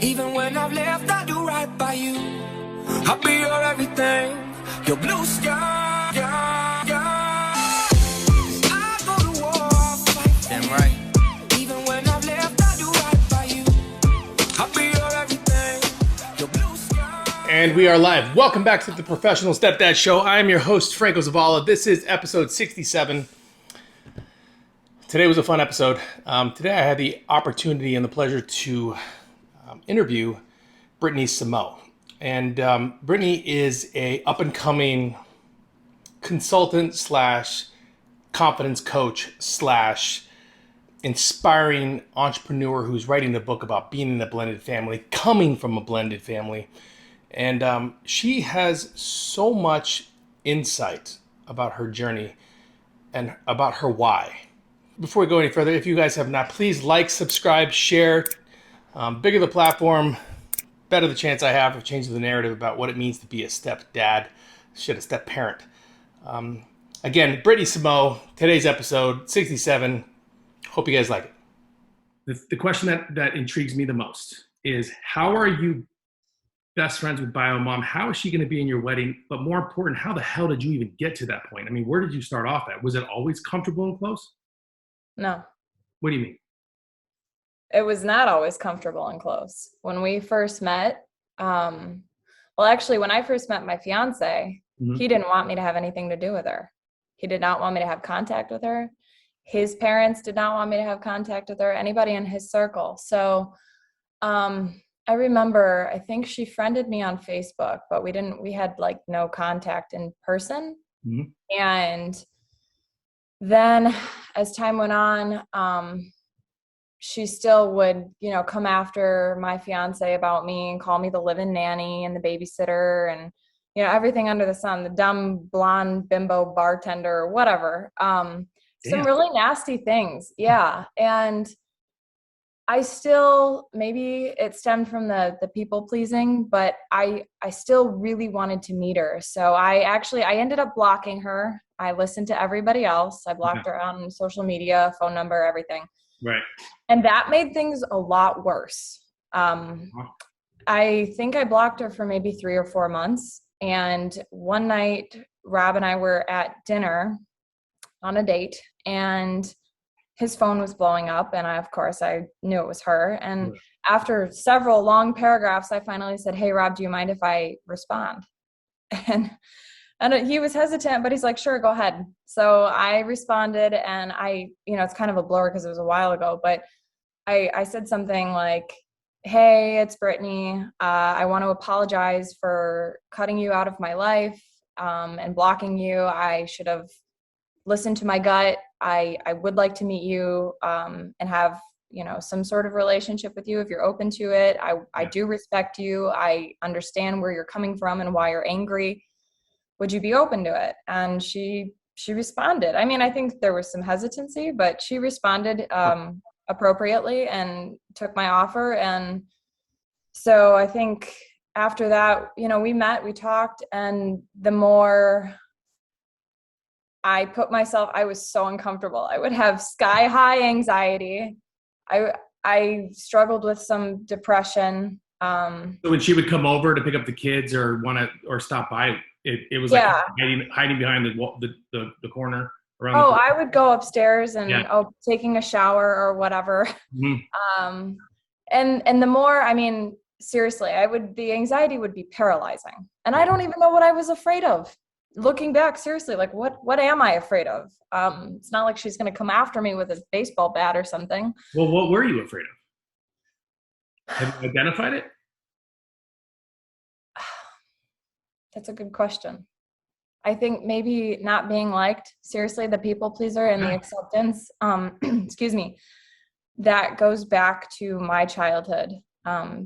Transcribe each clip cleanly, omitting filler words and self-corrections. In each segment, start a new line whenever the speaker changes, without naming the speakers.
Even when I've left, I do right by you. I'll be your everything, your blue sky. I go to war, I'll fight. Damn right. Even when I've left, I do right by you. I'll be your everything, your blue sky.
And we are live. Welcome back to the Professional Stepdad Show. I am your host, Franco Zavala. This is episode 67. Today was a fun episode. Today I had the opportunity and the pleasure to interview Brittany Simo. And Brittany is a up-and-coming consultant slash confidence coach slash inspiring entrepreneur who's writing a book about being in a blended family, coming from a blended family. And she has so much insight about her journey and about her why. Before we go any further, if you guys have not, please like, subscribe, share. Bigger the platform, better the chance I have of changing the narrative about what it means to be a stepdad, a step-parent. Again, Brittany Simo, today's episode, 67. Hope you guys like it. The question that intrigues me the most is, how are you best friends with bio mom? How is she going to be in your wedding? But more important, how the hell did you even get to that point? I mean, where did you start off at? Was it always comfortable and close?
No.
What do you mean?
It was not always comfortable and close. When we first met, when I first met my fiance, he didn't want me to have anything to do with her. He did not want me to have contact with her. His parents did not want me to have contact with her, anybody in his circle. So I remember, I think she friended me on Facebook, but we had like no contact in person. And then as time went on, she still would, come after my fiance about me and call me the live-in nanny and the babysitter and, everything under the sun, the dumb blonde bimbo bartender, whatever. Some really nasty things. Yeah. And I still, maybe it stemmed from the people pleasing, but I still really wanted to meet her. So I ended up blocking her. I listened to everybody else. I blocked her on social media, phone number, everything.
Right.
And that made things a lot worse. I think I blocked her for maybe 3 or 4 months. And one night, Rob and I were at dinner on a date, and his phone was blowing up. And of course, I knew it was her. And after several long paragraphs, I finally said, "Hey, Rob, do you mind if I respond?" And he was hesitant, but he's like, "Sure, go ahead." So I responded, and it's kind of a blur because it was a while ago, but I said something like, "Hey, it's Brittany. I want to apologize for cutting you out of my life and blocking you. I should have listened to my gut. I would like to meet you and have, some sort of relationship with you if you're open to it. I do respect you. I understand where you're coming from and why you're angry. Would you be open to it?" And she responded. I mean, I think there was some hesitancy, but she responded appropriately and took my offer. And so I think after that, we met, we talked, and the more I put myself, I was so uncomfortable. I would have sky high anxiety. I struggled with some depression.
So when she would come over to pick up the kids or stop by, it was like hiding behind the corner around.
I would go upstairs and taking a shower or whatever. And the more, seriously, the anxiety would be paralyzing. And I don't even know what I was afraid of. Looking back, seriously, like what am I afraid of? It's not like she's going to come after me with a baseball bat or something.
Well, what were you afraid of? Have you identified it?
That's a good question. I think maybe not being liked, seriously, the people pleaser and the acceptance, excuse me, that goes back to my childhood.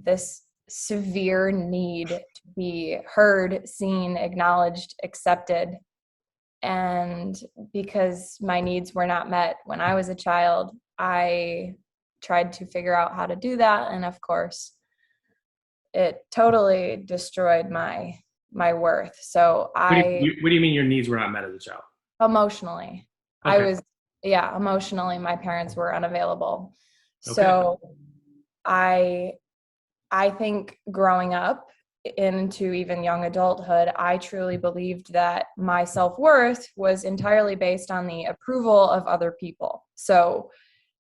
This severe need to be heard, seen, acknowledged, accepted. And because my needs were not met when I was a child, I tried to figure out how to do that. And of course, it totally destroyed my worth. So
what do you mean your needs were not met as a child?
Emotionally.
Okay.
Emotionally, my parents were unavailable.
Okay.
So I I think growing up into even young adulthood, I truly believed that my self-worth was entirely based on the approval of other people. So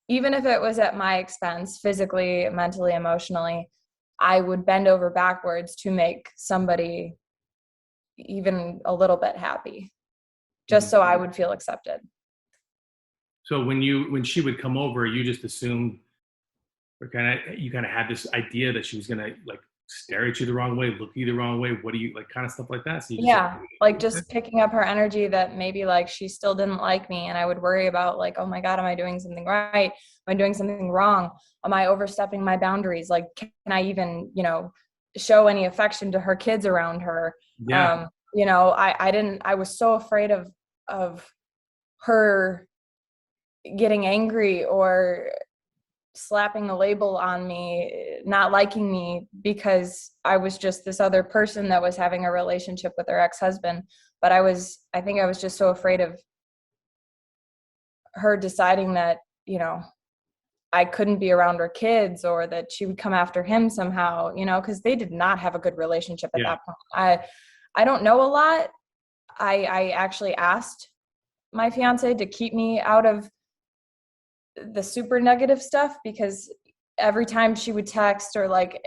even if it was at my expense, physically, mentally, emotionally, I would bend over backwards to make somebody even a little bit happy, just so I would feel accepted.
So when she would come over, you just assumed, or you kind of had this idea that she was gonna like stare at you the wrong way, look at you the wrong way. What do you like, kind of stuff like that? So you just
Like just picking up her energy that maybe like she still didn't like me, and I would worry about like, oh my God, am I doing something right? Am I doing something wrong? Am I overstepping my boundaries? Like, can I even, show any affection to her kids around her?
Yeah.
I was so afraid of her getting angry or slapping a label on me, not liking me because I was just this other person that was having a relationship with her ex-husband. But I think I was just so afraid of her deciding that, I couldn't be around her kids, or that she would come after him somehow, because they did not have a good relationship at that point. I don't know a lot. I actually asked my fiance to keep me out of the super negative stuff, because every time she would text or like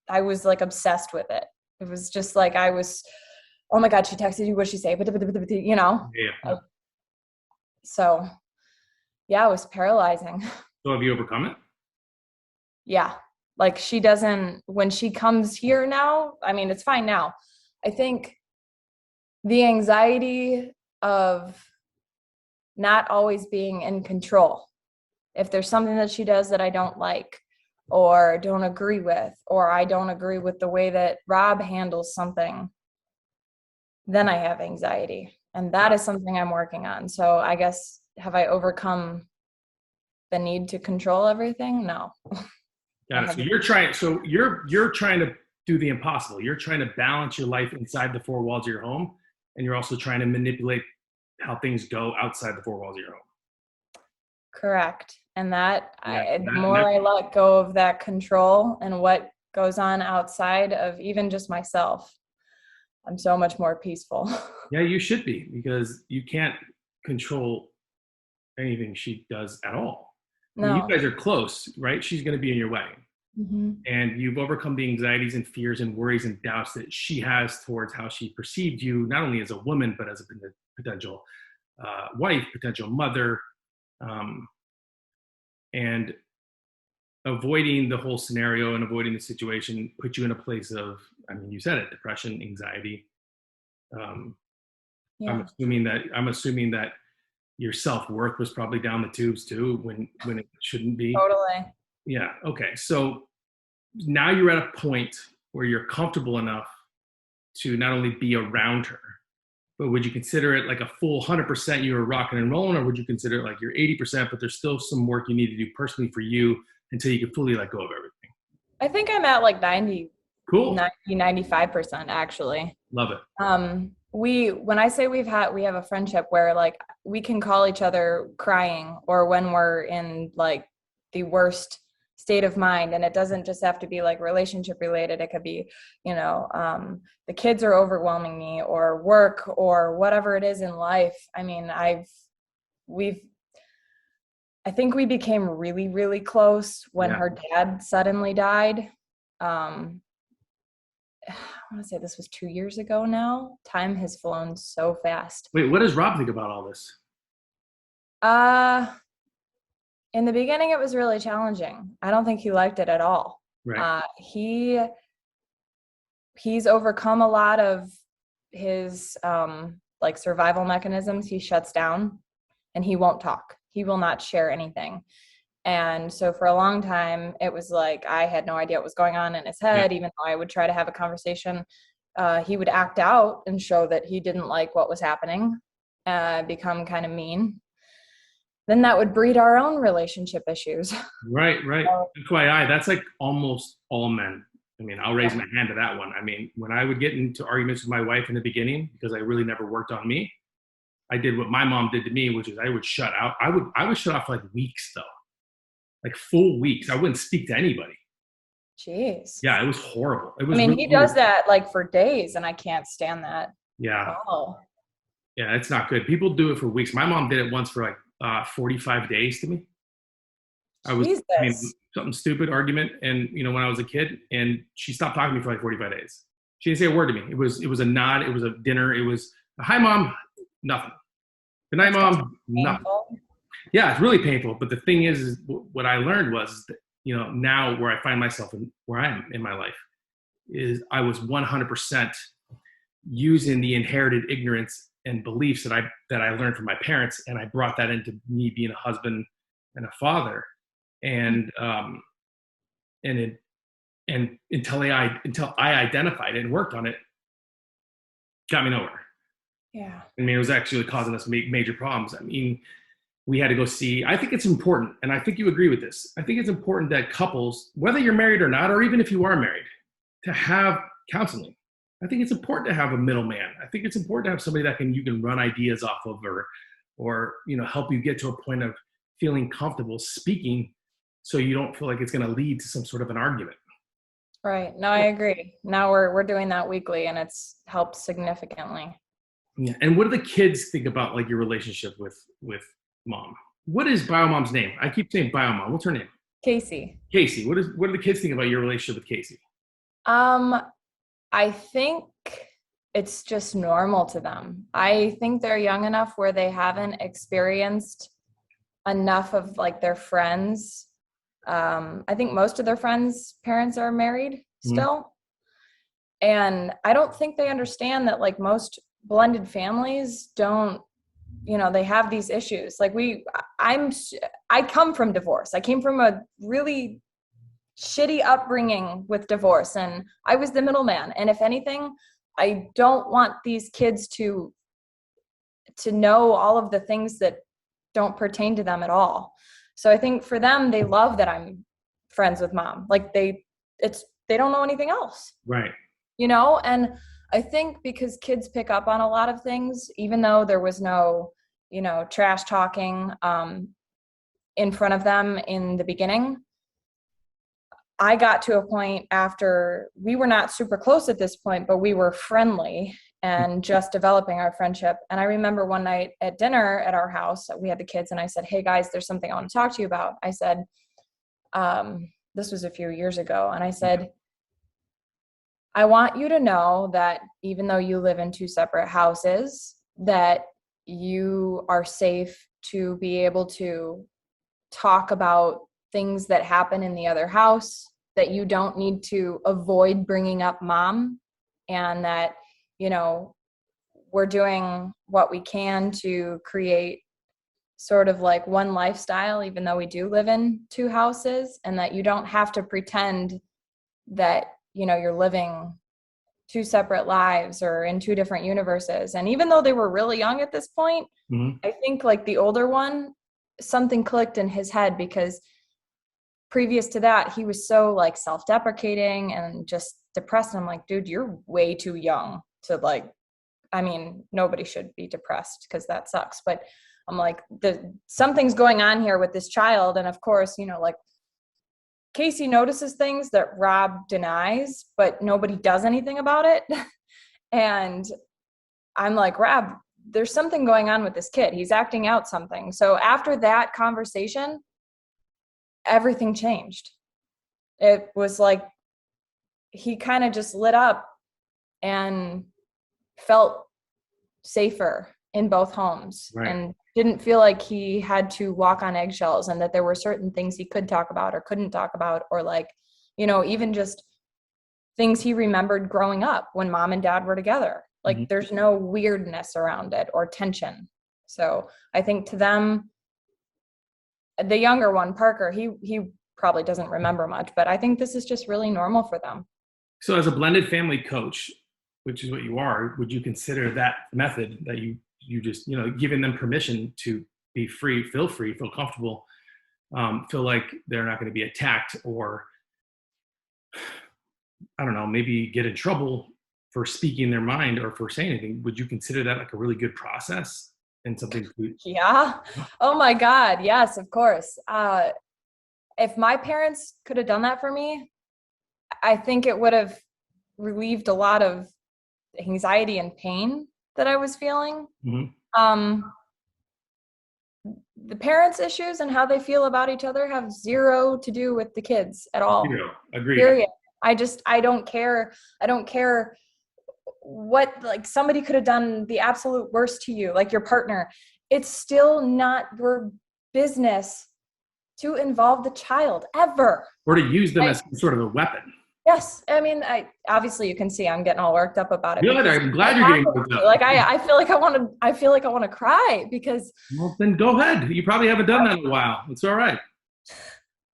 I was like obsessed with it. It was just like oh my God, she texted you, what'd she say?
Yeah.
So yeah, it was paralyzing.
So have you overcome it?
Yeah. Like when she comes here now, I mean, it's fine now. I think the anxiety of not always being in control. If there's something that she does that I don't like or don't agree with, or I don't agree with the way that Rob handles something, then I have anxiety. And that is something I'm working on. So I guess, have I overcome the need to control everything? No.
Got it. So you're trying to do the impossible. You're trying to balance your life inside the four walls of your home, and you're also trying to manipulate how things go outside the four walls of your home.
Correct. And the more I let go of that control and what goes on outside of even just myself, I'm so much more peaceful.
Yeah, you should be, because you can't control anything she does at all. I mean,
No.
you guys are close, right? She's going to be in your wedding.
Mm-hmm.
And you've overcome the anxieties and fears and worries and doubts that she has towards how she perceived you, not only as a woman, but as a potential wife, potential mother, and avoiding the whole scenario and avoiding the situation put you in a place of, I mean, you said it, depression, anxiety.
Yeah.
I'm assuming that your self-worth was probably down the tubes too, when it shouldn't be.
Totally.
Yeah. Okay. So now you're at a point where you're comfortable enough to not only be around her, but would you consider it like a full 100% you were rocking and rolling, or would you consider it like you're 80%, but there's still some work you need to do personally for you until you can fully let go of everything?
I think I'm at like 90,
Cool.
95% actually.
Love it.
When I say we have a friendship where like we can call each other crying, or when we're in like the worst state of mind, and it doesn't just have to be like relationship related. It could be, the kids are overwhelming me, or work, or whatever it is in life. I mean, I think we became really, really close when her dad suddenly died. I want to say this was 2 years ago now. Time has flown so fast.
Wait, what does Rob think about all this?
In the beginning, it was really challenging. I don't think he liked it at all.
Right.
He's overcome a lot of his like survival mechanisms. He shuts down and he won't talk. He will not share anything. And so for a long time, it was like I had no idea what was going on in his head. Even though I would try to have a conversation, he would act out and show that he didn't like what was happening, become kind of mean. Then that would breed our own relationship issues.
Right. FYI, that's like almost all men. I mean, I'll raise my hand to that one. I mean, when I would get into arguments with my wife in the beginning, because I really never worked on me, I did what my mom did to me, which is I would shut out. I would shut off for like weeks though. Like full weeks. I wouldn't speak to anybody.
Jeez.
Yeah, it was horrible. It
I
was
mean,
really
he does
weird.
that like for days, and I can't stand that.
Yeah.
Oh,
Yeah, it's not good. People do it for weeks. My mom did it once for like 45 days to me. I was having
Jesus.
something stupid argument, and when I was a kid, and she stopped talking to me for like 45 days. She didn't say a word to me. It was a nod. It was a dinner. It was hi mom, nothing. Good night
That's gotta
mom,
be
nothing.
painful.
Yeah, it's really painful. But the thing is what I learned was that, now where I find myself and where I am in my life is I was 100% using the inherited ignorance and beliefs that I learned from my parents, and I brought that into me being a husband and a father, and it and until I identified it and worked on it, got me nowhere.
Yeah.
I mean, it was actually causing us major problems. I mean, we had to go see. I think it's important, and I think you agree with this. I think it's important that couples, whether you're married or not, or even if you are married, to have counseling. I think it's important to have a middleman. I think it's important to have somebody that you can run ideas off of, or help you get to a point of feeling comfortable speaking, so you don't feel like it's going to lead to some sort of an argument.
Right. No, I agree. Now we're doing that weekly, and it's helped significantly.
Yeah. And what do the kids think about like your relationship with mom? What is Biomom's name? I keep saying Biomom. What's her name?
Casey.
Casey. What do the kids think about your relationship with Casey?
I think it's just normal to them. I think they're young enough where they haven't experienced enough of like their friends. I think most of their friends' parents are married still. And I don't think they understand that like most blended families don't, they have these issues. Like I come from divorce. I came from a really shitty upbringing with divorce, and I was the middleman. And if anything, I don't want these kids to know all of the things that don't pertain to them at all. So I think for them, they love that I'm friends with mom. Like they don't know anything else.
Right.
And I think because kids pick up on a lot of things, even though there was no, trash talking in front of them in the beginning, I got to a point after we were not super close at this point, but we were friendly and just developing our friendship. And I remember one night at dinner at our house, we had the kids, and I said, hey guys, there's something I want to talk to you about. I said, this was a few years ago. And I said, I want you to know that even though you live in two separate houses, that you are safe to be able to talk about things that happen in the other house, that you don't need to avoid bringing up mom, and that, we're doing what we can to create sort of like one lifestyle, even though we do live in two houses, and that you don't have to pretend that, you're living two separate lives or in two different universes. And even though they were really young at this point, I think like the older one, something clicked in his head, because previous to that, he was so like self-deprecating and just depressed. And I'm like, dude, you're way too young to like, I mean, nobody should be depressed because that sucks. But I'm like, something's going on here with this child. And of course, like Casey notices things that Rob denies, but nobody does anything about it. And I'm like, Rob, there's something going on with this kid. He's acting out something. So after that conversation, everything changed. It was like he kind of just lit up and felt safer in both homes, right, and didn't feel like he had to walk on eggshells, and that there were certain things he could talk about or couldn't talk about, or like, even just things he remembered growing up when mom and dad were together. Like there's no weirdness around it or tension. So I think to them, the younger one, Parker, he probably doesn't remember much, but I think this is just really normal for them.
So as a blended family coach, which is what you are, would you consider that method that you just, giving them permission to be free, feel comfortable, feel like they're not going to be attacked, or I don't know, maybe get in trouble for speaking their mind or for saying anything? Would you consider that like a really good process and something?
Yeah. Oh my God. Yes, of course. If my parents could have done that for me, I think it would have relieved a lot of anxiety and pain that I was feeling.
Mm-hmm.
The parents' issues and how they feel about each other have zero to do with the kids at all.
Zero. Agreed.
Period. I don't care. I don't care what, like, somebody could have done the absolute worst to you, like your partner. It's still not your business to involve the child ever.
Or to use them as sort of a weapon.
Yes. I mean, obviously you can see I'm getting all worked up about it.
Good. I'm glad you're getting worked up.
Like I feel like I want to cry because.
Well, then go ahead. You probably haven't done that in a while. It's all right.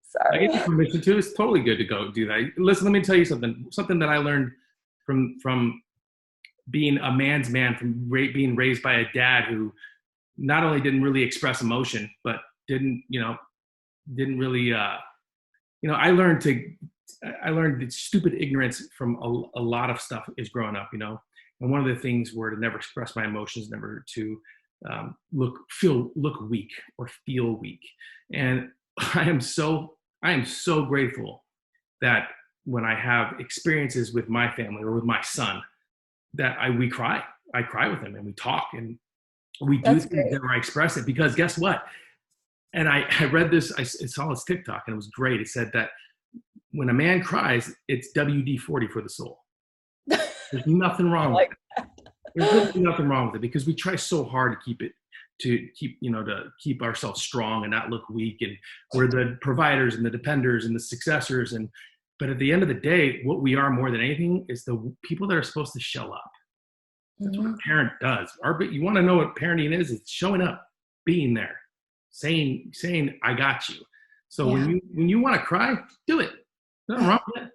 Sorry.
I get your permission too. It's totally good to go do that. Listen, let me tell you something. Something that I learned from being a man's man, from being raised by a dad who not only didn't really express emotion, but didn't really, I learned that stupid ignorance from a lot of stuff is growing up, and one of the things were to never express my emotions, never to look weak or feel weak. And I am so grateful that when I have experiences with my family or with my son, that I cry with him and we talk and we do things that I express it, because guess what? And I read this, I saw this TikTok and it was great. It said that when a man cries, it's WD-40 for the soul. There's nothing wrong with it. There's really nothing wrong with it, because we try so hard to keep ourselves strong and not look weak. And we're the providers and the dependers and the successors. But at the end of the day, what we are more than anything is the people that are supposed to show up. That's what a parent does. You want to know what parenting is? It's showing up, being there, saying, I got you. So when you want to cry, do it. Nothing wrong with it.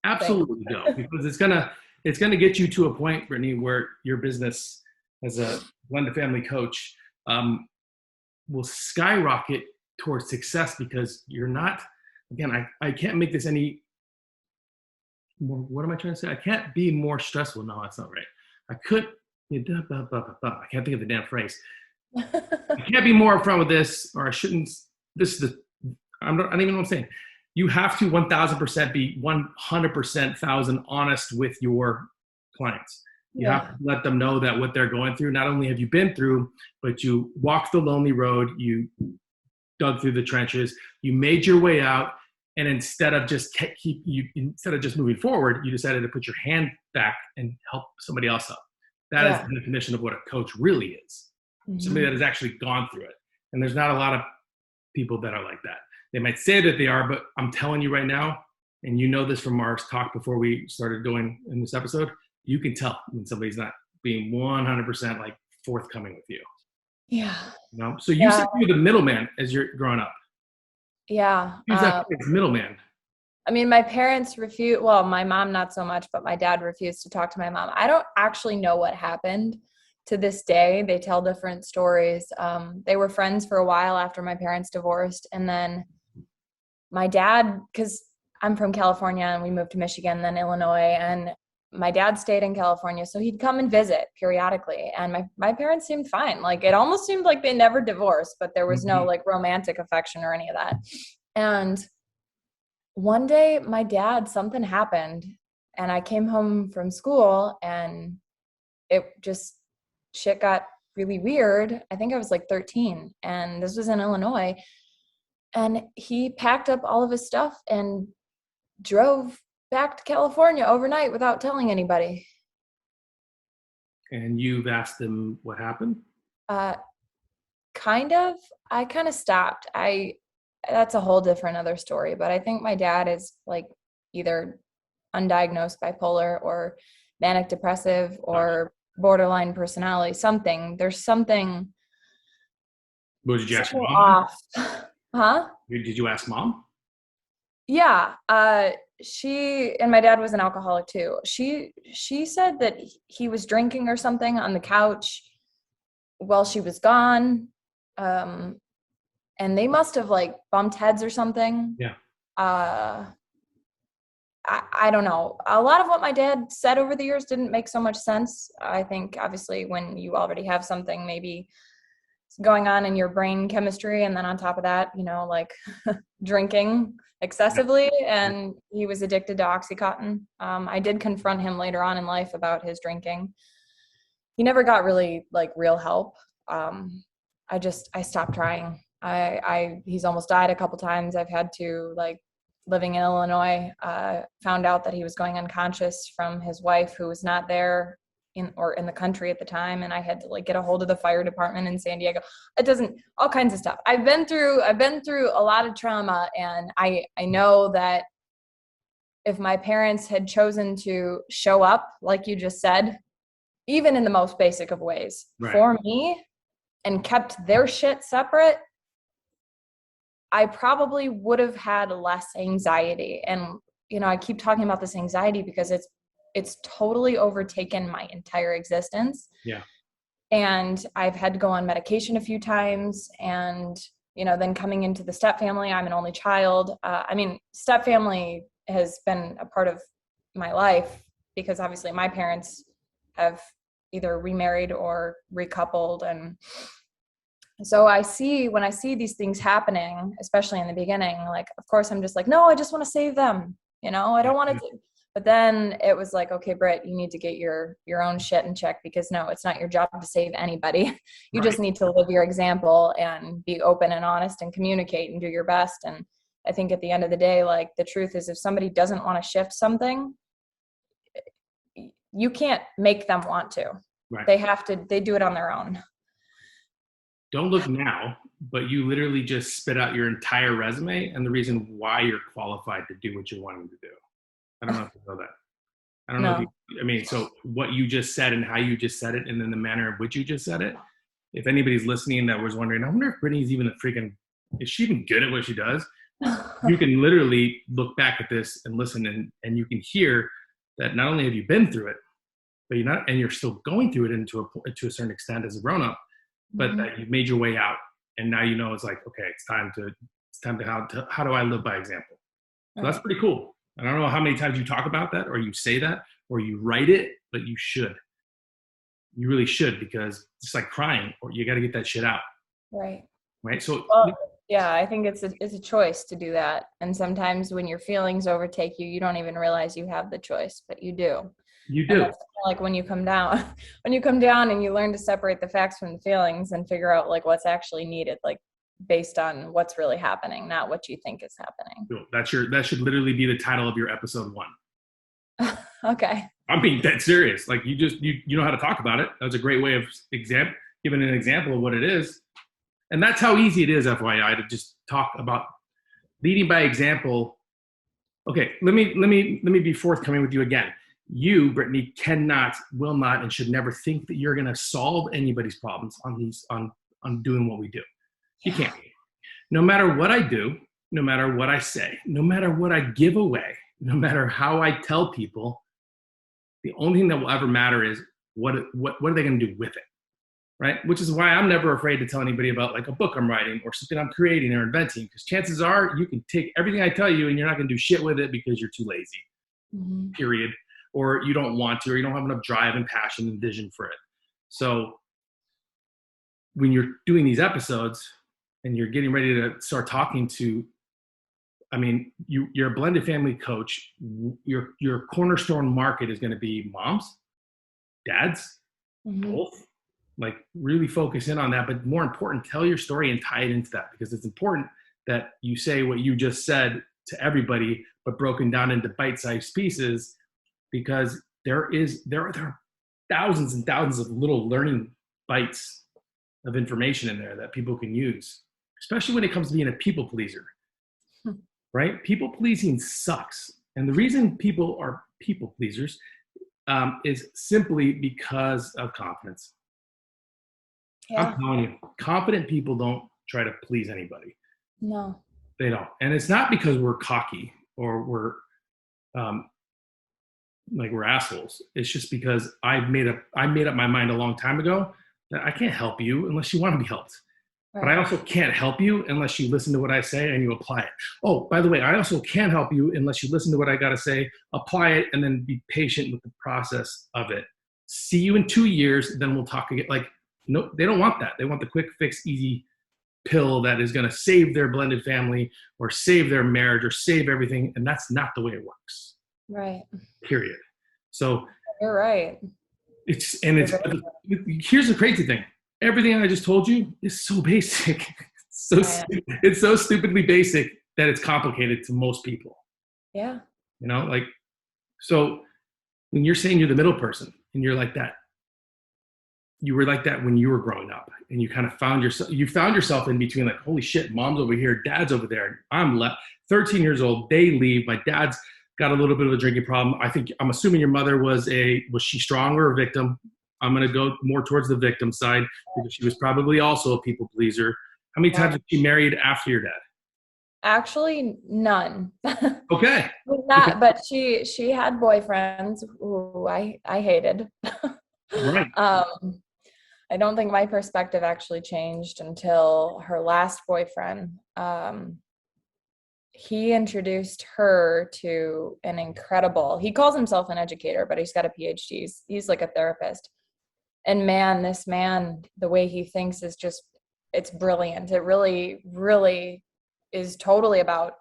Absolutely go, because it's gonna get you to a point, Brittany, where your business as a blended family coach will skyrocket towards success, because you're not. Again, I can't make this any more. What am I trying to say? I can't be more stressful. No, that's not right. I can't think of the damn phrase. I can't be more upfront with this, or I shouldn't. I don't even know what I'm saying. You have to 1,000% be 100% honest with your clients. You have to let them know that what they're going through, not only have you been through, but you walked the lonely road, you dug through the trenches, you made your way out, and instead of just moving forward, you decided to put your hand back and help somebody else up. That is the definition of what a coach really is. Mm-hmm. Somebody that has actually gone through it. And there's not a lot of people that are like that. They might say that they are, but I'm telling you right now, and you know this from our talk before we started going in this episode, you can tell when somebody's not being 100% like forthcoming with you.
Yeah.
So you said you were the middleman as you're growing up.
Yeah.
Who's that middleman?
I mean, my parents refused. Well, my mom not so much, but my dad refused to talk to my mom. I don't actually know what happened to this day. They tell different stories. They were friends for a while after my parents divorced, and then my dad, because I'm from California and we moved to Michigan, then Illinois, and my dad stayed in California, so he'd come and visit periodically, and my parents seemed fine. Like, it almost seemed like they never divorced, but there was no like romantic affection or any of that. And one day my dad, something happened, and I came home from school, and shit got really weird. I think I was like 13, and this was in Illinois, and he packed up all of his stuff and drove back to California overnight without telling anybody.
And you've asked them what happened?
Kind of. I kind of stopped. That's a whole different other story, but I think my dad is like either undiagnosed bipolar or manic depressive or borderline personality, something. There's something.
What did you ask mom?
Off. Huh?
Did you ask mom?
Yeah. She, and my dad was an alcoholic too. She said that he was drinking or something on the couch while she was gone. And they must have like bumped heads or something.
Yeah.
I don't know. A lot of what my dad said over the years didn't make so much sense. I think obviously when you already have something, maybe going on in your brain chemistry. And then on top of that, you know, like drinking excessively. And he was addicted to Oxycontin. I did confront him later on in life about his drinking. He never got really like real help. I stopped trying. He's almost died a couple times. I've had to, like, living in Illinois, found out that he was going unconscious from his wife, who was not there in the country at the time. And I had to, like, get a hold of the fire department in San Diego. All kinds of stuff. I've been through a lot of trauma. And I know that if my parents had chosen to show up, like you just said, even in the most basic of ways for me, and kept their shit separate, I probably would have had less anxiety. And, you know, I keep talking about this anxiety because it's totally overtaken my entire existence.
Yeah.
And I've had to go on medication a few times. And, you know, then coming into the step family, I'm an only child. Step family has been a part of my life because obviously my parents have either remarried or recoupled. And so when I see these things happening, especially in the beginning, like, of course I'm just like, no, I just want to save them. You know, I don't want to, but then it was like, okay, Britt, you need to get your own shit in check, because no, it's not your job to save anybody. You just need to live your example and be open and honest and communicate and do your best. And I think at the end of the day, like, the truth is, if somebody doesn't want to shift something, you can't make them want to. Right. They do it on their own.
Don't look now, but you literally just spit out your entire resume and the reason why you're qualified to do what you're wanting to do. I don't know if you know that. I don't know if you, so what you just said and how you just said it, and then the manner in which you just said it, if anybody's listening that was wondering, I wonder if Brittany's even is she even good at what she does? You can literally look back at this and listen, and you can hear that not only have you been through it, but you're still going through it to a certain extent as a grown-up, but that you've made your way out, and now you know it's like, okay, it's time to how do I live by example? So that's pretty cool. I don't know how many times you talk about that, or you say that, or you write it, but you should. You really should, because it's like crying, or you got to get that shit out. Right. So.
Well, yeah, I think it's a choice to do that, and sometimes when your feelings overtake you, you don't even realize you have the choice, but you do.
You do.
That's like when you come down and you learn to separate the facts from the feelings and figure out, like, what's actually needed, like, based on what's really happening, not what you think is happening.
That should literally be the title of your episode 1.
Okay.
I'm being dead serious. Like, you know how to talk about it. That's a great way of giving an example of what it is. And that's how easy it is, FYI, to just talk about leading by example. Okay, let me be forthcoming with you again. You, Brittany, cannot, will not, and should never think that you're going to solve anybody's problems on doing what we do. You can't. No matter what I do, no matter what I say, no matter what I give away, no matter how I tell people, the only thing that will ever matter is what are they going to do with it, right? Which is why I'm never afraid to tell anybody about, like, a book I'm writing or something I'm creating or inventing, because chances are you can take everything I tell you and you're not going to do shit with it because you're too lazy, period. Or you don't want to, or you don't have enough drive and passion and vision for it. So when you're doing these episodes and you're getting ready to start talking to, you're a blended family coach. Your cornerstone market is going to be moms, dads, both. Like, really focus in on that. But more important, tell your story and tie it into that, because it's important that you say what you just said to everybody, but broken down into bite-sized pieces. Because there are thousands and thousands of little learning bites of information in there that people can use, especially when it comes to being a people pleaser, right? People pleasing sucks. And the reason people are people pleasers is simply because of confidence. Yeah. I'm telling you, confident people don't try to please anybody.
No.
They don't. And it's not because we're cocky or we're we're assholes. It's just because I made up my mind a long time ago that I can't help you unless you want to be helped. Right. But I also can't help you unless you listen to what I say and you apply it. Oh, by the way, I also can't help you unless you listen to what I got to say, apply it, and then be patient with the process of it. See you in 2 years, then we'll talk again. Like, No, they don't want that. They want the quick fix, easy pill that is going to save their blended family or save their marriage or save everything. And that's not the way it works.
Right.
Period. So
You're right.
Here's the crazy thing. Everything I just told you is so basic. It's so stupidly basic that it's complicated to most people.
Yeah.
You know, like, so when you're saying you're the middle person and you're like that, you were like that when you were growing up, and you kind of found yourself in between, like, holy shit, mom's over here, dad's over there. I'm left, 13 years old. They leave. My dad's got a little bit of a drinking problem. I'm assuming your mother was she strong or a victim? I'm going to go more towards the victim side because she was probably also a people pleaser. How many times was she married after your dad?
Actually, none.
Okay.
But she had boyfriends who I hated.
Right.
I don't think my perspective actually changed until her last boyfriend. He introduced her to an incredible, he calls himself an educator, but he's got a PhD. He's like a therapist. And man, this man, the way he thinks is just, it's brilliant. It really, really is totally about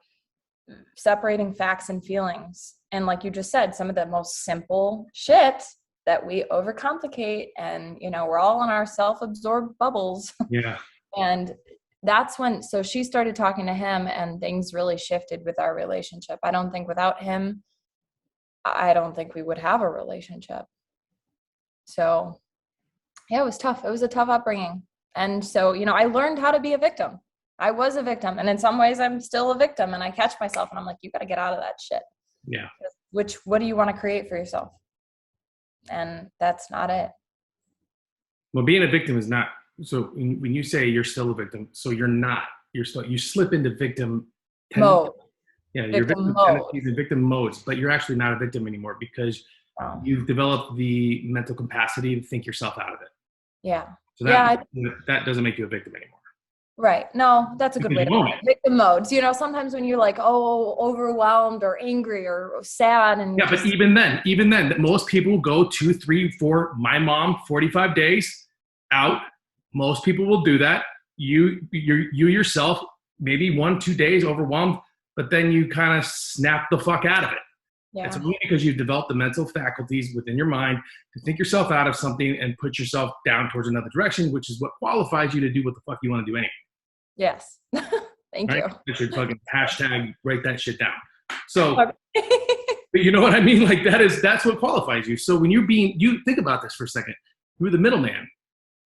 separating facts and feelings. And like you just said, some of the most simple shit that we overcomplicate, and, you know, we're all in our self-absorbed bubbles.
Yeah.
And that's when, so she started talking to him, and things really shifted with our relationship. I don't think without him, I don't think we would have a relationship. So yeah, it was tough. It was a tough upbringing. And so, you know, I learned how to be a victim. I was a victim. And in some ways I'm still a victim, and I catch myself and I'm like, you got to get out of that shit.
Yeah.
What do you want to create for yourself? And that's not it.
Well, being a victim is not, so when you say you're still a victim, so you slip into victim
mode.
Yeah, you're victim tendencies and victim modes, but you're actually not a victim anymore because you've developed the mental capacity to think yourself out of it.
Yeah.
So that doesn't make you a victim anymore.
Right. No, that's a good way to put it. Victim modes. You know, sometimes when you're like, oh, overwhelmed or angry or sad. And
yeah, but even then, most people go 2, 3, 4, my mom, 45 days out. Most people will do that. You yourself, maybe 1, 2 days overwhelmed, but then you kind of snap the fuck out of it. Yeah. It's only because you've developed the mental faculties within your mind to think yourself out of something and put yourself down towards another direction, which is what qualifies you to do what the fuck you want to do anyway.
Yes. Thank you.
That's your fucking hashtag, write that shit down. So, but you know what I mean? Like that's what qualifies you. So when you think about this for a second, you were the middleman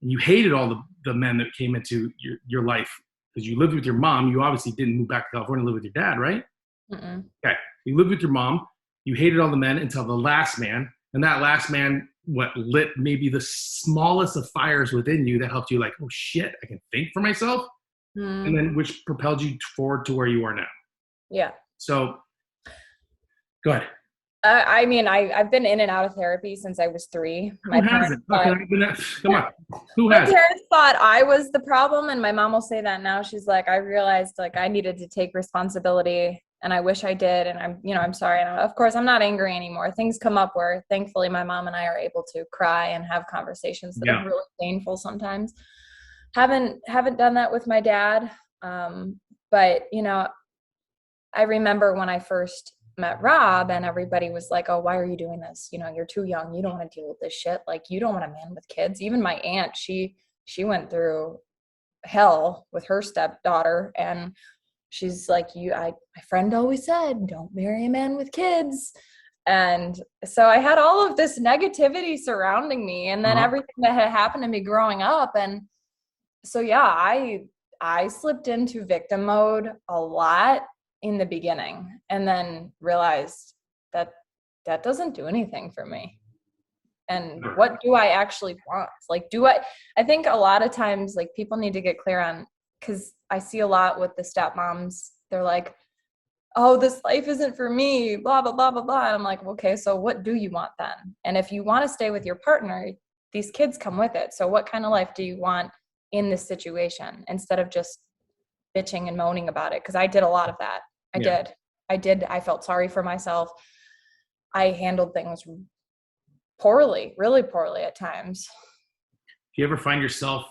and you hated all the men that came into your life because you lived with your mom. You obviously didn't move back to California and live with your dad, right? Mm-mm. Okay. You lived with your mom. You hated all the men until the last man. And that last man, lit maybe the smallest of fires within you that helped you like, oh shit, I can think for myself. And then which propelled you forward to where you are now. Yeah. So go ahead.
I mean, I've been in and out of therapy since I was 3.
Who hasn't? Come on. Who
has? My parents thought I was the problem, and my mom will say that now. She's like, I realized like I needed to take responsibility, and I wish I did, and I'm sorry. And of course, I'm not angry anymore. Things come up where thankfully my mom and I are able to cry and have conversations that are really painful sometimes. Haven't done that with my dad. But you know, I remember when I first met Rob and everybody was like, oh, why are you doing this? You know, you're too young. You don't want to deal with this shit. Like, you don't want a man with kids. Even my aunt, she went through hell with her stepdaughter. And she's like, my friend always said, don't marry a man with kids. And so I had all of this negativity surrounding me, and then everything that had happened to me growing up. And so, yeah, I slipped into victim mode a lot in the beginning, and then realized that doesn't do anything for me. And what do I actually want? Like, I think a lot of times, like, people need to get clear on, because I see a lot with the stepmoms, they're like, oh, this life isn't for me, blah, blah, blah, blah, blah. And I'm like, okay, so what do you want then? And if you want to stay with your partner, these kids come with it. So what kind of life do you want in this situation, instead of just bitching and moaning about it? Because I did a lot of that. I did. I felt sorry for myself. I handled things poorly, really poorly at times.
you ever find yourself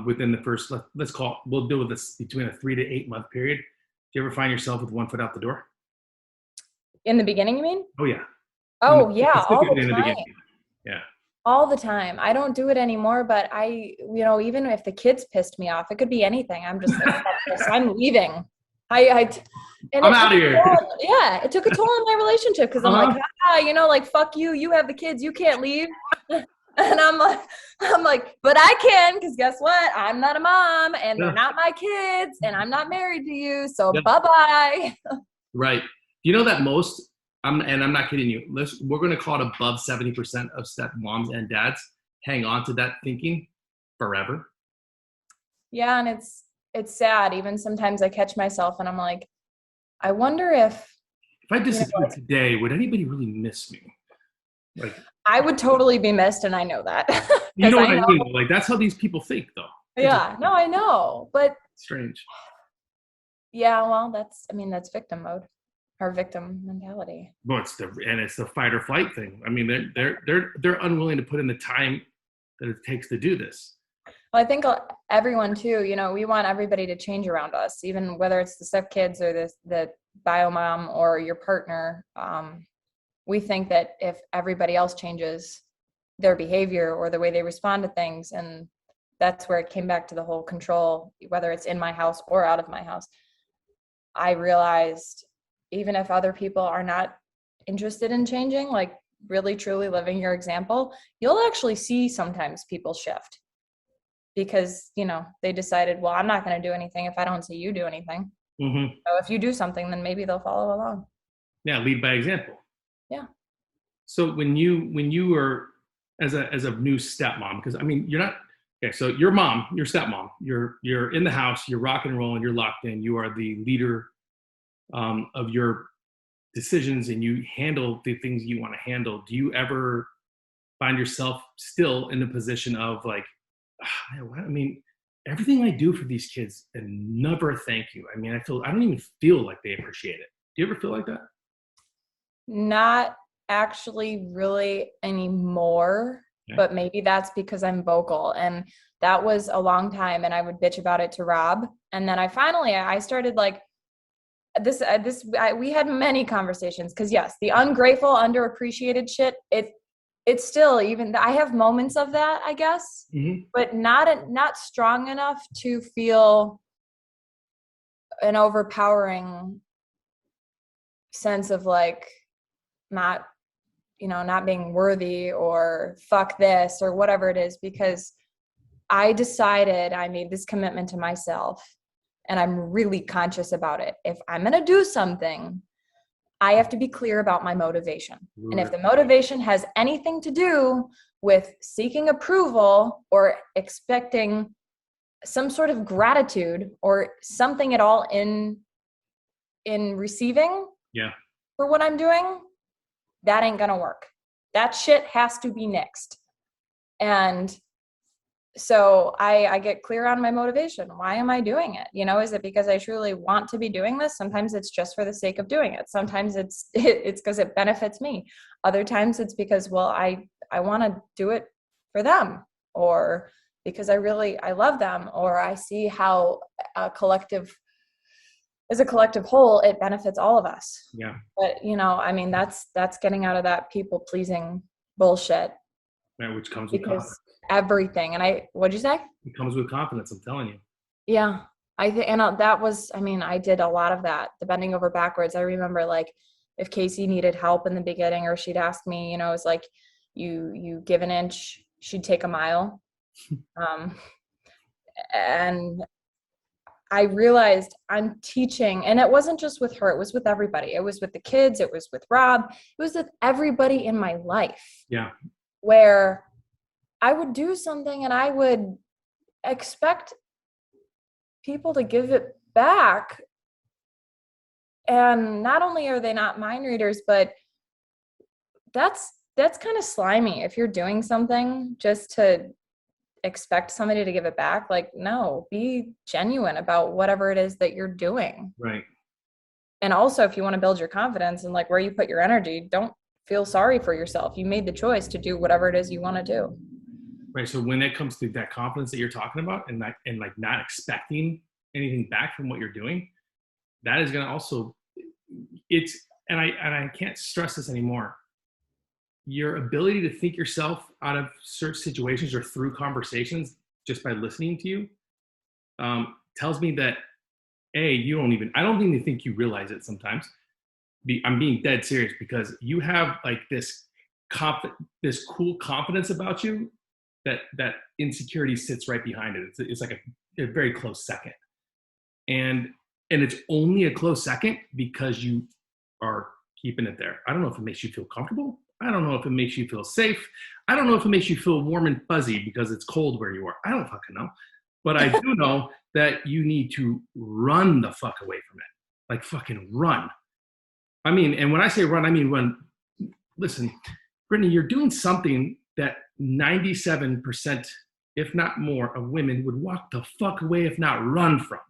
within the first, let's call it, we'll deal with this between a 3 to 8 month period. Do you ever find yourself with one foot out the door?
In the beginning, you mean?
Oh yeah.
Oh yeah, all
Specifically in
the
the
time.
beginning. Yeah.
All the time. I don't do it anymore, but even if the kids pissed me off, it could be anything. I'm just like, fuck this, I'm leaving. And
I'm out of here.
Yeah, it took a toll on my relationship because I'm like, fuck you. You have the kids. You can't leave. And I'm like, but I can, because guess what? I'm not a mom, and they're not my kids, and I'm not married to you. So bye-bye.
Right. You know that I'm not kidding you. We're going to call it above 70% of stepmoms and dads hang on to that thinking forever.
Yeah, and it's sad. Even sometimes I catch myself and I'm like, I wonder if
I disappeared today, would anybody really miss me? Like,
I would totally be missed, and I know that.
You know what I mean? Like, that's how these people think, though.
Yeah, no, I know, but
strange.
Yeah, well, that's victim mode. Our victim mentality.
Well, it's the fight or flight thing. I mean, they're unwilling to put in the time that it takes to do this.
Well, I think everyone too. We want everybody to change around us, even whether it's the stepkids or the bio mom or your partner. We think that if everybody else changes their behavior or the way they respond to things, and that's where it came back to the whole control, whether it's in my house or out of my house. I realized, even if other people are not interested in changing, like really truly living your example, you'll actually see sometimes people shift because, they decided, well, I'm not going to do anything if I don't see you do anything.
Mm-hmm.
So if you do something, then maybe they'll follow along.
Yeah. Lead by example.
Yeah.
So when you were as a new stepmom, because you're not, okay, so your stepmom, you're in the house, you're rock and rolling, you're locked in, you are the leader of your decisions, and you handle the things you want to handle. Do you ever find yourself still in the position of like, everything I do for these kids and never thank you? I don't even feel like they appreciate it. Do you ever feel like that?
Not actually really anymore, okay. But maybe that's because I'm vocal, and that was a long time, and I would bitch about it to Rob. And then I started like, we had many conversations, because yes, the ungrateful, underappreciated shit, it's still, even I have moments of that, I guess, mm-hmm. But not strong enough to feel an overpowering sense of like not being worthy or fuck this or whatever it is, because I decided, I made this commitment to myself. And I'm really conscious about it. If I'm going to do something, I have to be clear about my motivation. Right. And if the motivation has anything to do with seeking approval or expecting some sort of gratitude or something at all in receiving for what I'm doing, that ain't going to work. That shit has to be nixed. And so I get clear on my motivation. Why am I doing it? Is it because I truly want to be doing this? Sometimes it's just for the sake of doing it. Sometimes it's because it benefits me. Other times it's because, well, I want to do it for them, or because I love them, or I see how as a collective whole, it benefits all of us.
Yeah.
But, that's getting out of that people pleasing bullshit.
Yeah, which comes with confidence.
Everything. And what'd you say?
It comes with confidence, I'm telling you.
Yeah. That was, I did a lot of that, the bending over backwards. I remember, like, if Casey needed help in the beginning, or she'd ask me, it's like, you give an inch, she'd take a mile. And I realized I'm teaching, and it wasn't just with her, it was with everybody. It was with the kids. It was with Rob. It was with everybody in my life.
Yeah.
Where I would do something and I would expect people to give it back. And not only are they not mind readers, but that's kind of slimy. If you're doing something just to expect somebody to give it back, like, no, be genuine about whatever it is that you're doing.
Right.
And also, if you want to build your confidence and like where you put your energy, don't feel sorry for yourself. You made the choice to do whatever it is you want to do.
Right. So when it comes to that confidence that you're talking about and like not expecting anything back from what you're doing, that is going to also, and I can't stress this anymore. Your ability to think yourself out of certain situations or through conversations just by listening to you tells me that I don't even think you realize it sometimes. I'm being dead serious because you have like this cool confidence about you that insecurity sits right behind it. It's like a very close second. And it's only a close second because you are keeping it there. I don't know if it makes you feel comfortable. I don't know if it makes you feel safe. I don't know if it makes you feel warm and fuzzy because it's cold where you are. I don't fucking know. But I do know that you need to run the fuck away from it. Like fucking run. I mean, and when I say run, I mean run. Listen, Brittany, you're doing something that 97%, if not more, of women would walk the fuck away, if not run from.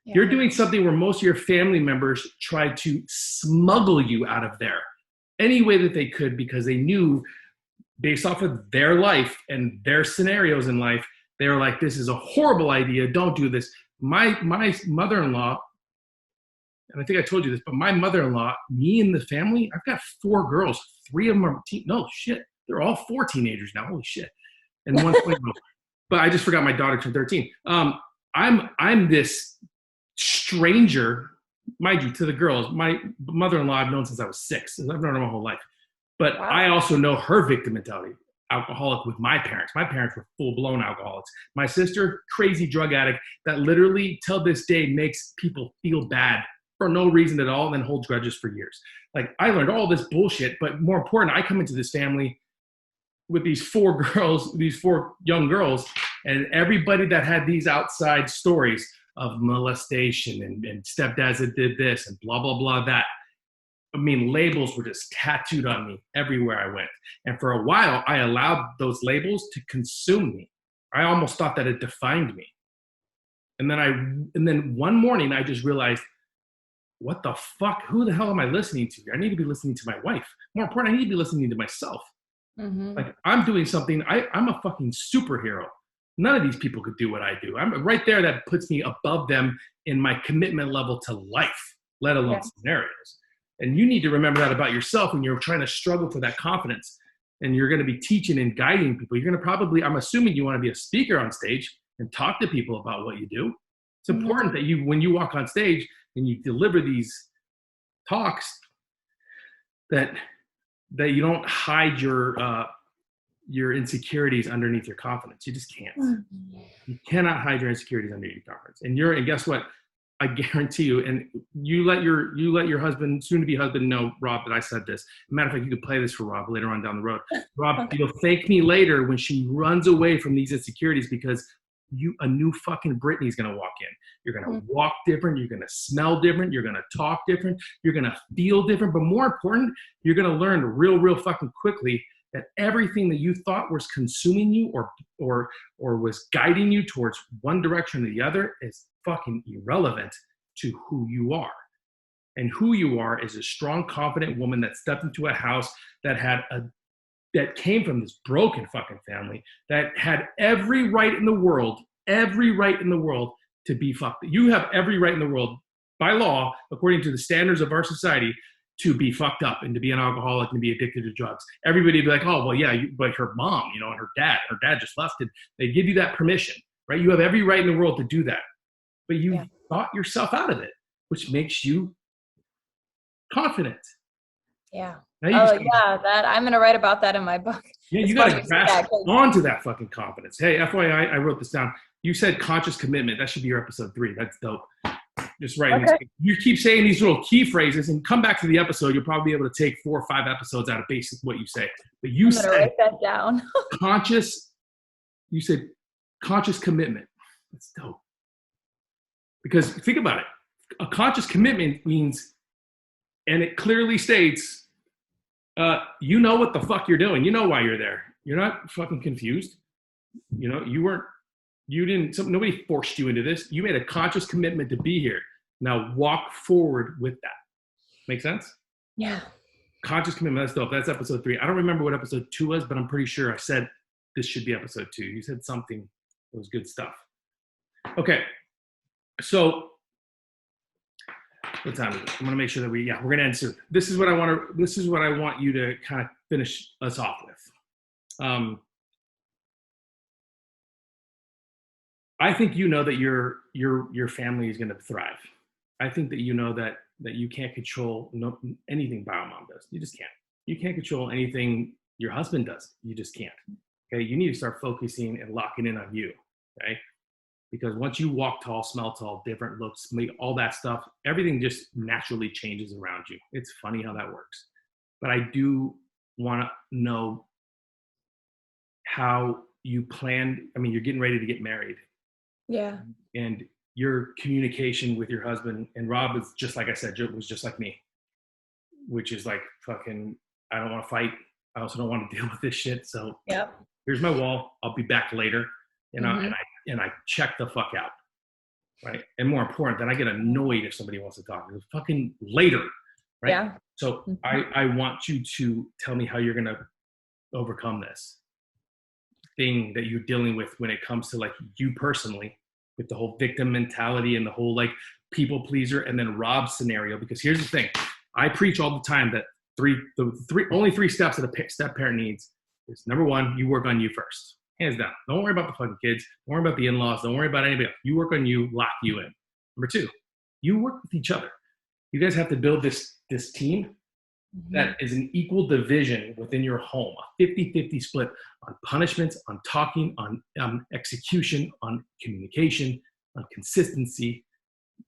Yeah. You're doing something where most of your family members tried to smuggle you out of there any way that they could because they knew, based off of their life and their scenarios in life, they were like, this is a horrible idea. Don't do this. My mother-in-law, and I think I told you this, but my mother-in-law, me and the family, I've got 4 girls. 3 of them are they're all 4 teenagers now. Holy shit. And one, but I just forgot my daughter turned 13. I'm this stranger, mind you, to the girls. My mother-in-law I've known since I was 6. I've known her my whole life. But wow. I also know her victim mentality. Alcoholic with my parents. My parents were full-blown alcoholics. My sister, crazy drug addict that literally till this day makes people feel bad for no reason at all and then holds grudges for years. Like I learned all this bullshit, but more important, I come into this family with these 4 girls, these 4 young girls, and everybody that had these outside stories of molestation and stepdads that did this and blah, blah, blah, that. I mean, labels were just tattooed on me everywhere I went. And for a while, I allowed those labels to consume me. I almost thought that it defined me. And then one morning, I just realized, what the fuck? Who the hell am I listening to? I need to be listening to my wife. More important, I need to be listening to myself. Mm-hmm. Like I'm doing something, I'm a fucking superhero. None of these people could do what I do. I'm right there. That puts me above them in my commitment level to life, let alone scenarios. And you need to remember that about yourself when you're trying to struggle for that confidence. And you're going to be teaching and guiding people. You're going to probably, I'm assuming you want to be a speaker on stage and talk to people about what you do. It's important that you, when you walk on stage and you deliver these talks, that you don't hide your insecurities underneath your confidence. You just can't. You cannot hide your insecurities underneath your confidence. And guess what? I guarantee you, and you let your husband, soon-to-be husband, know, Rob, that I said this. Matter of fact, you could play this for Rob later on down the road. Rob, you'll thank me later when she runs away from these insecurities because a new fucking Brittany's gonna walk in. You're gonna walk different. You're gonna smell different. You're gonna talk different. You're gonna feel different. But more important, you're gonna learn real fucking quickly that everything that you thought was consuming you or was guiding you towards one direction or the other is fucking irrelevant to who you are. And who you are is a strong, confident woman that stepped into a house that came from this broken fucking family that had every right in the world to be fucked. You have every right in the world by law, according to the standards of our society, to be fucked up and to be an alcoholic and be addicted to drugs. Everybody would be like, oh, well, yeah, but her mom, and her dad just left, and they give you that permission, right? You have every right in the world to do that. But you thought yourself out of it, which makes you confident.
Yeah. That I'm going to write about that in my book.
Yeah, you got to grasp onto that fucking confidence. Hey, FYI, I wrote this down. You said conscious commitment. That should be your episode 3. That's dope. Just writing these. You keep saying these little key phrases and come back to the episode. You'll probably be able to take 4 or 5 episodes out of basic what you say. But you said
write that down.
You said conscious commitment. That's dope. Because think about it. A conscious commitment means, and it clearly states, you know what the fuck you're doing. You know why you're there. You're not fucking confused. Nobody forced you into this. You made a conscious commitment to be here. Now walk forward with that. Make sense?
Yeah.
Conscious commitment, that's dope. That's episode 3. I don't remember what episode 2 was, but I'm pretty sure I said this should be episode 2. You said something that was good stuff. Okay. So what time is it? I'm going to make sure that we're going to end soon. This is what I want you to kind of finish us off with. I think you know that your family is going to thrive. I think that you know that you can't control anything Biomom does. You just can't. You can't control anything your husband does. You just can't. Okay, you need to start focusing and locking in on you. Okay, because once you walk tall, smell tall, different looks, all that stuff, everything just naturally changes around you. It's funny how that works. But I do want to know how you planned. I mean, you're getting ready to get married.
Yeah.
And your communication with your husband, and Rob is just like I said, was just like me, which is like fucking, I don't want to fight. I also don't want to deal with this shit. So here's my wall. I'll be back later. And I check the fuck out. Right. And more important, then I get annoyed if somebody wants to talk. It's fucking later. Right.
Yeah.
So I want you to tell me how you're going to overcome this thing that you're dealing with when it comes to like you personally, with the whole victim mentality and the whole like people pleaser, and then Rob's scenario. Because here's the thing, I preach all the time that only three steps that a step parent needs is, number one, you work on you first, hands down. Don't worry about the fucking kids. Don't worry about the in-laws. Don't worry about anybody else. You work on you, lock you in. Number two, you work with each other. You guys have to build this team that is an equal division within your home, a 50-50 split on punishments, on talking, on execution, on communication, on consistency.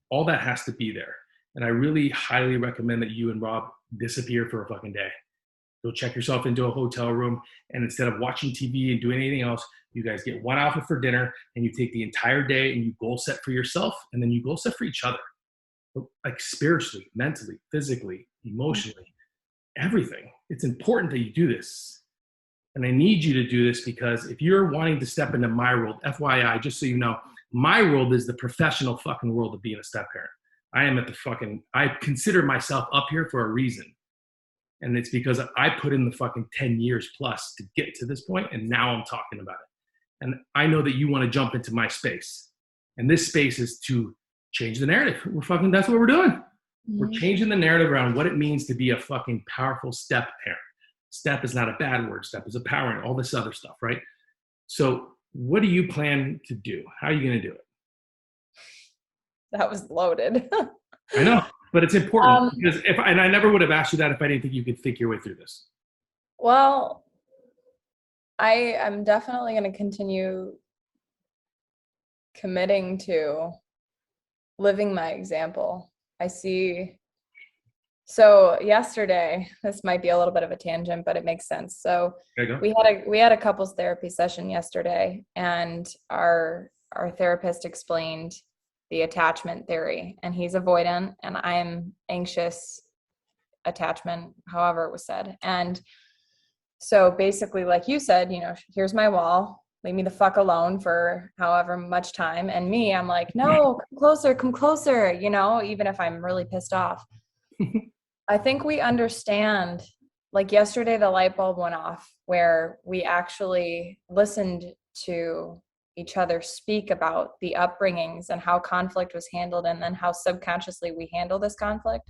All that has to be there. And I really highly recommend that you and Rob disappear for a fucking day. Go check yourself into a hotel room, and instead of watching TV and doing anything else, you guys get one outfit for dinner, and you take the entire day and you goal set for yourself, and then you goal set for each other. Like spiritually, mentally, physically, emotionally. Everything. It's important that you do this. And I need you to do this because if you're wanting to step into my world, FYI, just so you know, my world is the professional fucking world of being a step parent. I consider myself up here for a reason. And it's because I put in the fucking 10 years plus to get to this point, and now I'm talking about it. And I know that you want to jump into my space. And this space is to change the narrative. That's what we're doing. We're changing the narrative around what it means to be a fucking powerful step parent. Step is not a bad word. Step is a power and all this other stuff, right? So what do you plan to do? How are you going to do it?
That was loaded.
I know, but it's important because and I never would have asked you that if I didn't think you could think your way through this.
Well, I am definitely going to continue committing to living my example. So yesterday, this might be a little bit of a tangent, but it makes sense. So we had a couples therapy session yesterday, and our therapist explained the attachment theory, and he's avoidant and I'm anxious attachment, however it was said. And so basically, like you said, here's my wall. Leave me the fuck alone for however much time. And me, I'm like, no, come closer, even if I'm really pissed off. I think we understand, like yesterday, the light bulb went off where we actually listened to each other speak about the upbringings and how conflict was handled, and then how subconsciously we handle this conflict.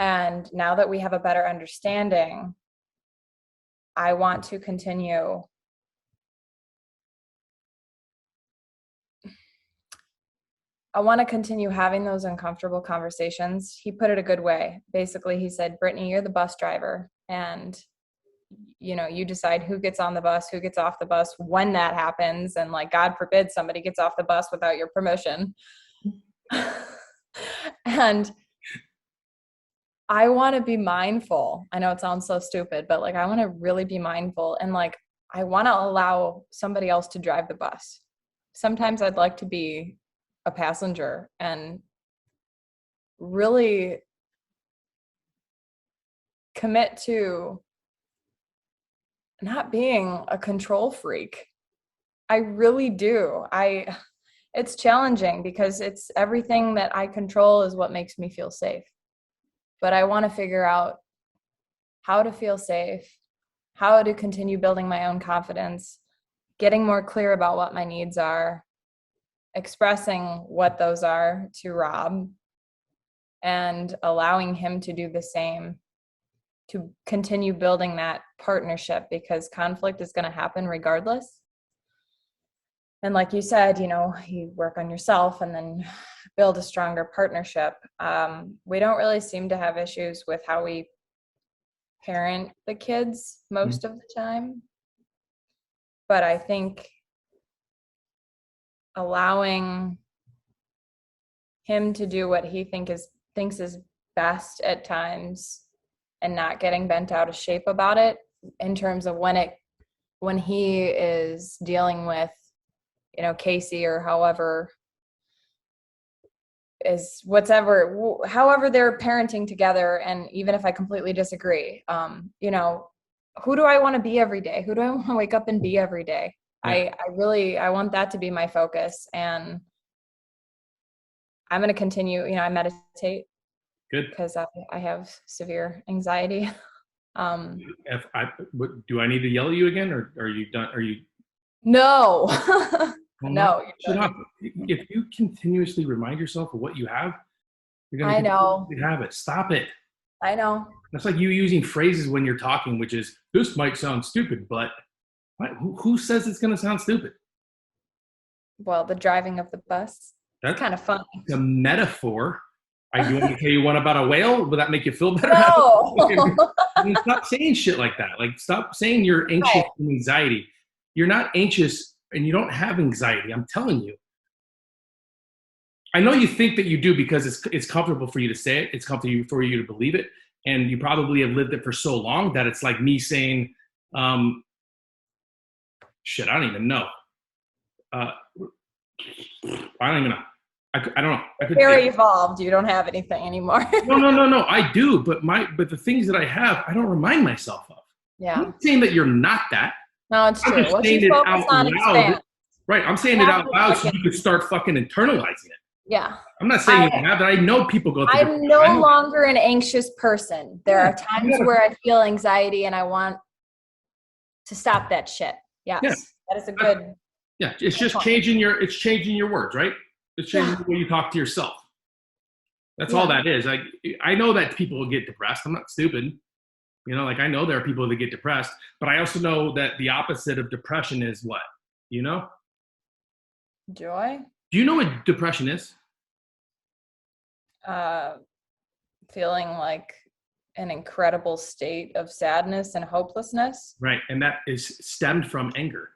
And now that we have a better understanding, I want to continue having those uncomfortable conversations. He put it a good way. Basically, he said, Brittany, you're the bus driver, and you decide who gets on the bus, who gets off the bus, when that happens. And like, God forbid somebody gets off the bus without your permission. And I want to be mindful. I know it sounds so stupid, but like, I want to really be mindful. And like, I want to allow somebody else to drive the bus. Sometimes I'd like to be a passenger and really commit to not being a control freak. I really do. It's challenging because it's everything that I control is what makes me feel safe. But I want to figure out how to feel safe how to continue building my own confidence, getting more clear about what my needs are, expressing what those are to Rob, and allowing him to do the same, to continue building that partnership, because conflict is going to happen regardless. And like you said, you work on yourself and then build a stronger partnership. We don't really seem to have issues with how we parent the kids most of the time. But I think allowing him to do what he thinks is best at times and not getting bent out of shape about it, in terms of when he is dealing with Casey, or however they're parenting together. And even if I completely disagree, who do I want to be every day? Who do I want to wake up and be every day? Yeah. I want that to be my focus, and I'm going to continue. I meditate.
Good.
Because I have severe anxiety.
Do I need to yell at you again, or are you done? Are you?
No.
Well,
no.
Shut up. If you continuously remind yourself of what you have, you're going to have it. Stop it.
I know.
That's like you using phrases when you're talking, which is, this might sound stupid, but who says it's going to sound stupid?
Well, the driving of the bus. That's kind of fun.
It's a metaphor. I do want to tell you one about a whale. Will that make you feel better?
No.
Stop saying shit like that. Like, stop saying you're anxious and anxiety. You're not anxious and you don't have anxiety. I'm telling you. I know you think that you do because it's comfortable for you to say it. It's comfortable for you to believe it. And you probably have lived it for so long that it's like me saying, shit, I don't even know. I don't even know. I don't know.
Very evolved. You don't have anything anymore.
No. I do, but the things that I have, I don't remind myself of.
Yeah.
I'm not saying that you're not that.
No, it's true.
I'm saying it out loud. Right. I'm saying it out loud so you could start fucking internalizing it.
Yeah.
I'm not saying you have that. I know people go through
I'm no longer an anxious person. There are times where I feel anxiety and I want to stop that shit. Yes. Yeah. That is a good.
Yeah. It's just changing your words, right? It's changing the way you talk to yourself. That's all that is. I know that people will get depressed. I'm not stupid. I know there are people that get depressed, but I also know that the opposite of depression is what?
Joy.
Do you know what depression is?
Feeling like an incredible state of sadness and hopelessness.
Right. And that is stemmed from anger.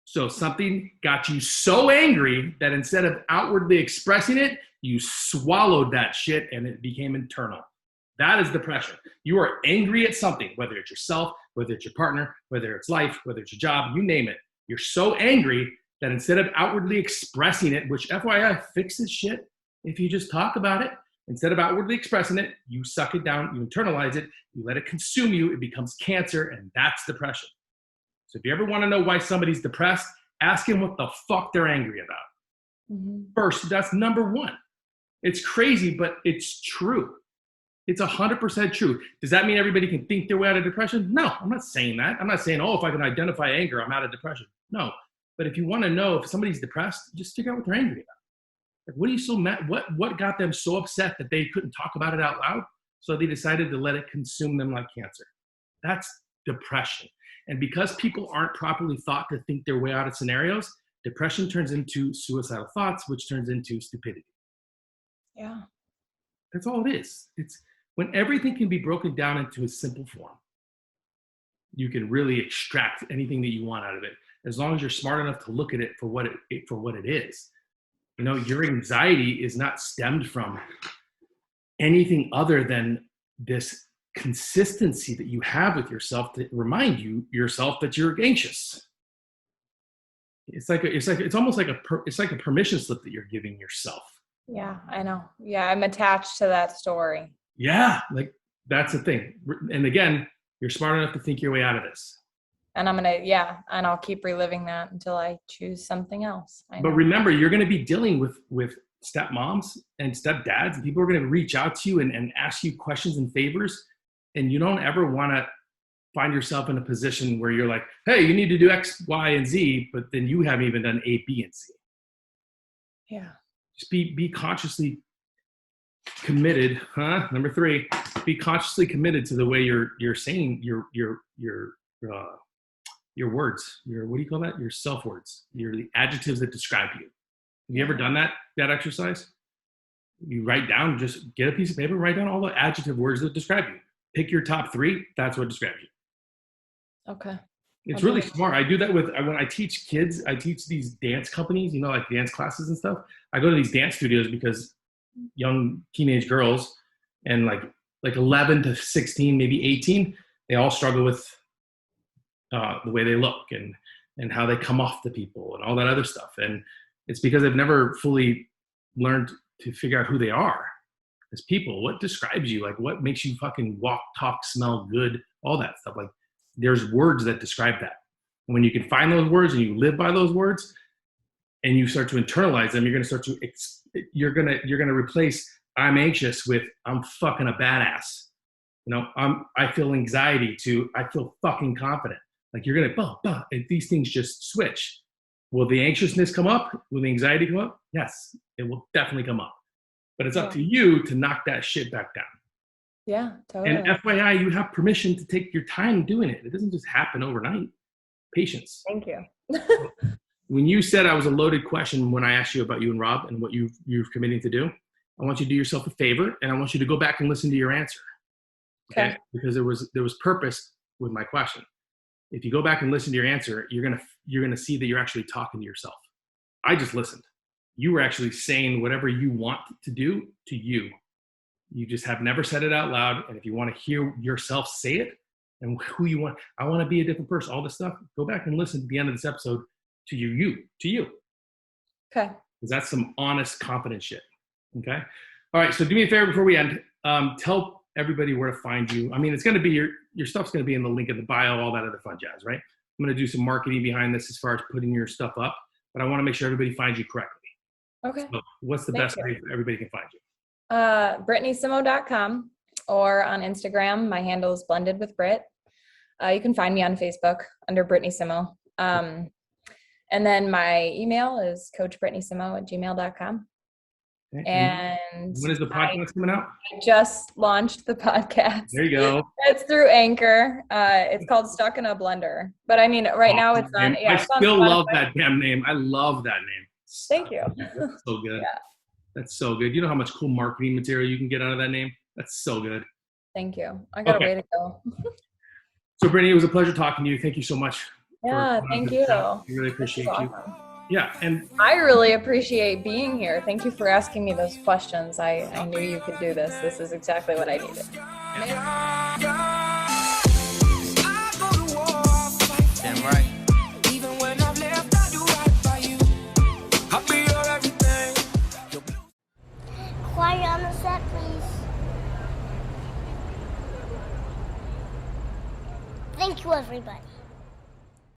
So something got you so angry that instead of outwardly expressing it, you swallowed that shit and it became internal. That is depression. You are angry at something, whether it's yourself, whether it's your partner, whether it's life, whether it's your job, you name it. You're so angry that instead of outwardly expressing it, which FYI fixes shit if you just talk about it, instead of outwardly expressing it, you suck it down, you internalize it, you let it consume you, it becomes cancer, and that's depression. So if you ever want to know why somebody's depressed, ask them what the fuck they're angry about. Mm-hmm. First, that's number one. It's crazy, but it's true. It's 100% true. Does that mean everybody can think their way out of depression? No, I'm not saying that. I'm not saying, if I can identify anger, I'm out of depression. No. But if you want to know if somebody's depressed, just figure out what they're angry about. Like, what are you so mad? What got them so upset that they couldn't talk about it out loud? So they decided to let it consume them like cancer. That's depression. And because people aren't properly taught to think their way out of scenarios, depression turns into suicidal thoughts, which turns into stupidity.
Yeah.
That's all it is. It's when everything can be broken down into a simple form, you can really extract anything that you want out of it, as long as you're smart enough to look at it for what it is. Your anxiety is not stemmed from anything other than this consistency that you have with yourself to remind yourself that you're anxious. It's almost like a permission slip that you're giving yourself.
Yeah, I know. Yeah, I'm attached to that story.
Yeah, like that's the thing. And again, you're smart enough to think your way out of this.
And I'll keep reliving that until I choose something else.
But remember, you're going to be dealing with stepmoms and stepdads, and people are going to reach out to you and ask you questions and favors, and you don't ever want to find yourself in a position where you're like, hey, you need to do X, Y, and Z, but then you haven't even done A, B, and C.
Yeah.
Just be consciously committed. Number 3, be consciously committed to the way you're saying your words. What do you call that? Your self words. The adjectives that describe you. Have you ever done that exercise? You write down, just get a piece of paper, write down all the adjective words that describe you. Pick your top 3. That's what describes you.
Okay.
It's really smart. I do that when I teach kids. I teach these dance companies, like dance classes and stuff. I go to these dance studios because young teenage girls and like 11 to 16, maybe 18, they all struggle with the way they look and how they come off to people and all that other stuff. And it's because they've never fully learned to figure out who they are as people. What describes you? Like, what makes you fucking walk, talk, smell good, all that stuff. Like, there's words that describe that. And when you can find those words and you live by those words and you start to internalize them, you're gonna replace I'm anxious with I'm fucking a badass. I feel anxiety to I feel fucking confident. Like, you're gonna and these things just switch. Will the anxiousness come up? Will the anxiety come up? Yes, it will definitely come up. But it's up to you to knock that shit back down.
Yeah, totally.
And FYI, you have permission to take your time doing it. It doesn't just happen overnight. Patience.
Thank you.
When you said I was a loaded question when I asked you about you and Rob and what you're committing to do, I want you to do yourself a favor, and I want you to go back and listen to your answer. Okay? Because there was purpose with my question. If you go back and listen to your answer, you're gonna see that you're actually talking to yourself. I just listened. You were actually saying whatever you want to do to you. You just have never said it out loud. And if you want to hear yourself say it and who you want, I want to be a different person, all this stuff, go back and listen to the end of this episode to you.
Okay.
Because that's some honest, confident shit. Okay. All right. So do me a favor before we end. Tell everybody where to find you. I mean, it's going to be your stuff's going to be in the link in the bio, all that other fun jazz, right? I'm going to do some marketing behind this as far as putting your stuff up, but I want to make sure everybody finds you correctly.
Okay.
So what's the best way everybody can find you?
BrittanySimo.com, or on Instagram, my handle is Blended with Brit. You can find me on Facebook under Brittany Simo. And then my email is coachbrittanySimo@gmail.com.
Okay.
And
when is the podcast coming out?
I just launched the podcast.
There you go.
It's through Anchor. It's called Stuck in a Blender. But I mean, now it's on. Yeah,
I still love that damn name. I love that name.
Thank you.
That's so good.
Yeah.
That's so good. You know how much cool marketing material you can get out of that name? That's so good.
Thank you. I got a way to go.
So, Brittany, it was a pleasure talking to you. Thank you so much.
Yeah, thank you.
I really appreciate you.
Awesome.
Yeah, and
I really appreciate being here. Thank you for asking me those questions. I knew you could do this. This is exactly what I needed.
Damn right. Even when I've left, I do right by you. I'll be your everything.
Quiet on the set, please. Thank you, everybody.